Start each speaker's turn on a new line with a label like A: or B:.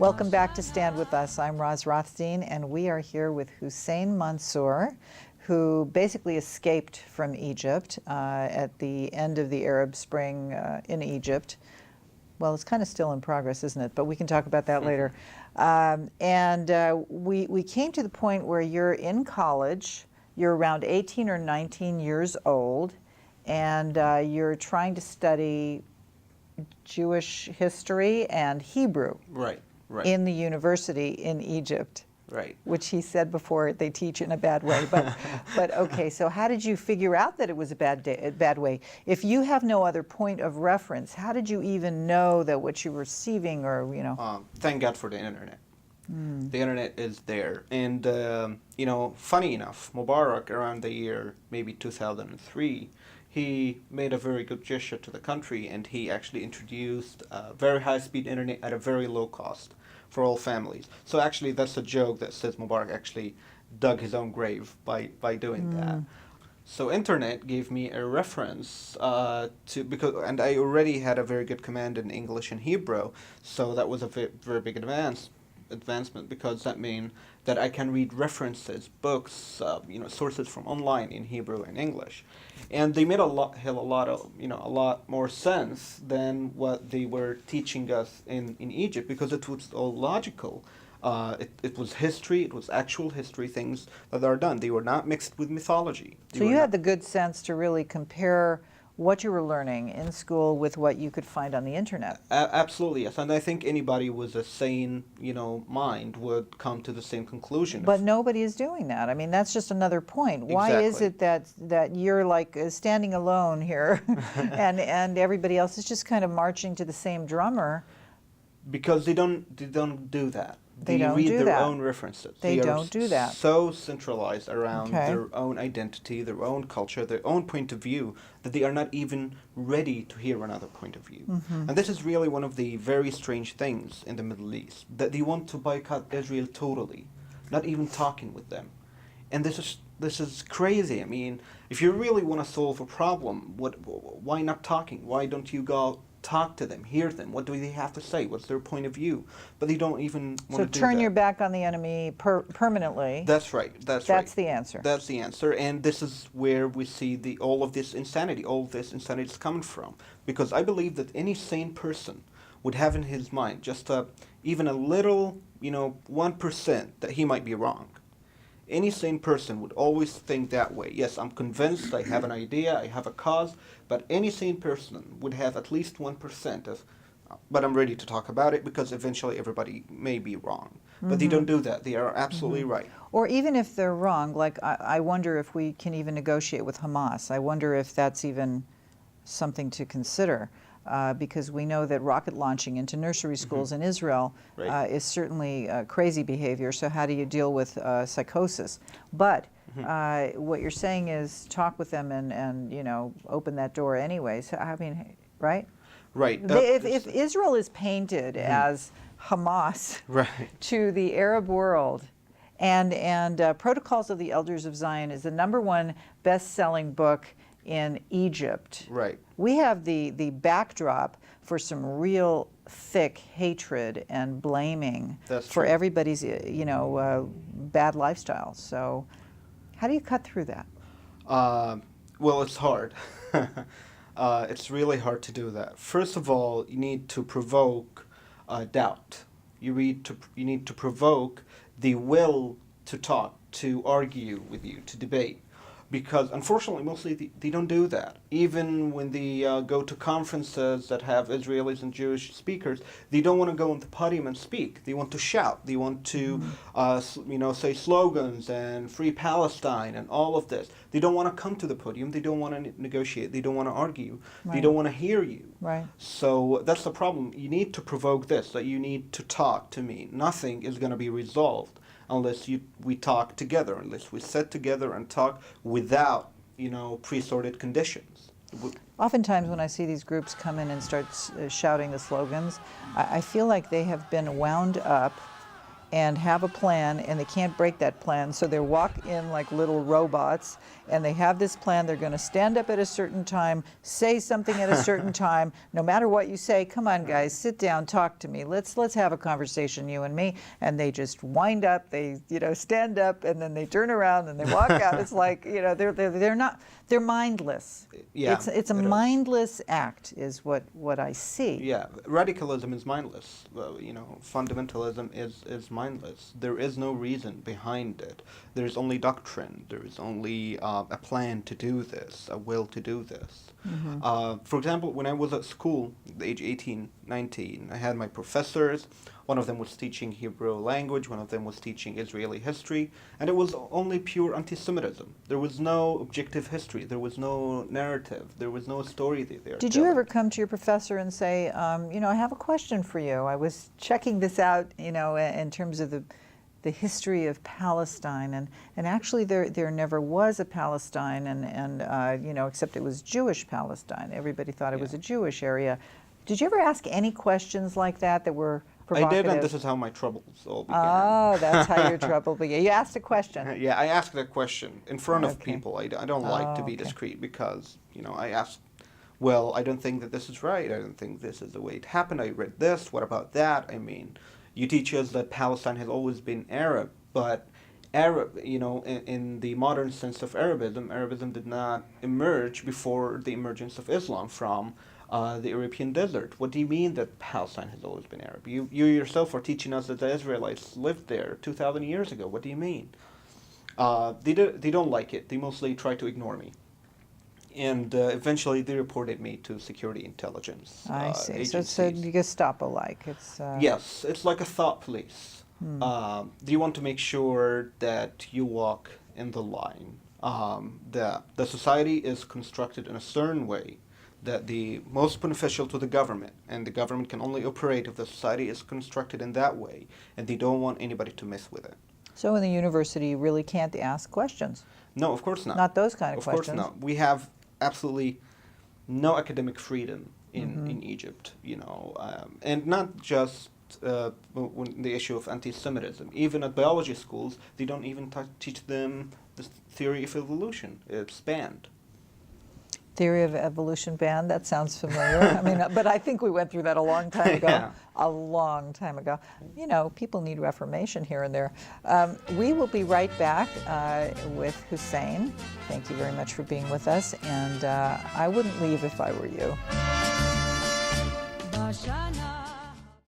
A: Welcome back to Stand With Us. I'm Roz Rothstein, and we are here with Hussein Mansour, who basically escaped from Egypt at the end of the Arab Spring in Egypt. Well, it's kind of still in progress, isn't it? But we can talk about that later. We came to the point where you're in college, you're around 18 or 19 years old, and you're trying to study Jewish history and Hebrew.
B: Right.
A: In the university in Egypt.
B: Right.
A: Which he said before they teach in a bad way. But okay, so how did you figure out that it was a bad way? If you have no other point of reference, how did you even know that what you were receiving or, you know?
B: Thank God for the internet. The internet is there. And, you know, funny enough, Mubarak around the year, maybe 2003, he made a very good gesture to the country, and he actually introduced very high-speed internet at a very low cost for all families. So actually that's a joke that says Mubarak actually dug his own grave by doing that. So internet gave me a reference and I already had a very good command in English and Hebrew, so that was a very big advancement, because that means that I can read references, books, you know, sources from online in Hebrew and English, and they made a lot more sense than what they were teaching us in Egypt, because it was all logical. It was history, it was actual history, things that are done. They were not mixed with mythology.
A: So you had the good sense to really compare what you were learning in school with what you could find on the internet.
B: Absolutely, yes. And I think anybody with a sane, you know, mind would come to the same conclusion.
A: But nobody is doing that. I mean, that's just another point. Why is it that you're like standing alone here and everybody else is just kind of marching to the same drummer?
B: Because they don't do that.
A: They don't
B: read
A: do
B: their
A: that.
B: own references.
A: They don't do that.
B: So centralized around their own identity, their own culture, their own point of view, that they are not even ready to hear another point of view. And this is really one of the very strange things in the Middle East, that they want to boycott Israel totally, not even talking with them. And this is crazy. I mean, if you really want to solve a problem, why not talking? Why don't you go talk to them, hear them? What do they have to say? What's their point of view? But they don't even want to do that.
A: So turn your back on the enemy permanently.
B: That's right. That's
A: the answer.
B: That's the answer. And this is where we see all of this insanity is coming from. Because I believe that any sane person would have in his mind just even a little, 1% that he might be wrong. Any sane person would always think that way. Yes, I'm convinced, I have an idea, I have a cause, but any sane person would have at least 1% of, but I'm ready to talk about it, because eventually everybody may be wrong. But they don't do that. They are absolutely right.
A: Or even if they're wrong, like I wonder if we can even negotiate with Hamas. I wonder if that's even something to consider. Because we know that rocket launching into nursery schools in Israel is certainly crazy behavior. So how do you deal with psychosis? But what you're saying is talk with them and open that door anyways. I mean, right?
B: Right.
A: If Israel is painted as Hamas to the Arab world, and Protocols of the Elders of Zion is the #1 best-selling book in Egypt.
B: Right.
A: We have the backdrop for some real thick hatred and blaming for everybody's bad lifestyle. So how do you cut through that?
B: Well, it's hard. It's really hard to do that. First of all, you need to provoke doubt. You need to provoke the will to talk, to argue with you, to debate. Because unfortunately, mostly they don't do that. Even when they go to conferences that have Israelis and Jewish speakers, they don't want to go on the podium and speak. They want to shout. They want to, say slogans and free Palestine and all of this. They don't want to come to the podium. They don't want to negotiate. They don't want to argue. They don't want to hear you.
A: Right.
B: So that's the problem. You need to provoke this, that you need to talk to me. Nothing is going to be resolved unless we talk together, unless we sit together and talk without, pre-sorted conditions.
A: Oftentimes when I see these groups come in and start shouting the slogans, I feel like they have been wound up and have a plan, and they can't break that plan. So they walk in like little robots, and they have this plan. They're going to stand up at a certain time, say something at a certain time. No matter what you say, come on, guys, sit down, talk to me. Let's have a conversation, you and me. And they just wind up. They stand up, and then they turn around and they walk out. It's like they're mindless.
B: Yeah,
A: it's a mindless act, is what I see.
B: Yeah, radicalism is mindless. Fundamentalism is mindless. There is no reason behind it. There's only doctrine. There is only a plan to do this, a will to do this. For example, when I was at school, the age 18, 19, I had my professors. One of them was teaching Hebrew language, one of them was teaching Israeli history, and it was only pure anti-Semitism. There was no objective history, there was no narrative, there was no story there.
A: Did you ever come to your professor and say, I have a question for you. I was checking this out, in terms of the history of Palestine, and actually there never was a Palestine, and except it was Jewish Palestine. Everybody thought it was a Jewish area. Did you ever ask any questions like that were provocative?
B: I did, and this is how my troubles all began.
A: Oh, that's how your trouble began. You asked a question.
B: Yeah, I asked a question in front of people. I don't like to be discreet because, I asked, well, I don't think that this is right. I don't think this is the way it happened. I read this. What about that? I mean, you teach us that Palestine has always been Arab, but Arab, in the modern sense of Arabism did not emerge before the emergence of Islam from the European desert. What do you mean that Palestine has always been Arab? You yourself are teaching us that the Israelites lived there 2,000 years ago. What do you mean? They don't like it. They mostly try to ignore me. And eventually they reported me to security intelligence
A: I see.
B: agencies.
A: So it's Gestapo-like.
B: Yes, it's like a thought police. Do you want to make sure that you walk in the line? The society is constructed in a certain way that the most beneficial to the government, and the government can only operate if the society is constructed in that way, and they don't want anybody to mess with it.
A: So in the university, you really can't ask questions?
B: No, of course not.
A: Not those kind of questions?
B: Of course not. We have absolutely no academic freedom in Egypt, and not just the issue of anti-Semitism. Even at biology schools, they don't even teach them the theory of evolution. It's banned.
A: Theory of evolution banned? That sounds familiar. But I think we went through that a long time ago.
B: Yeah.
A: A long time ago. People need reformation here and there. We will be right back with Hussein. Thank you very much for being with us, and I wouldn't leave if I were you.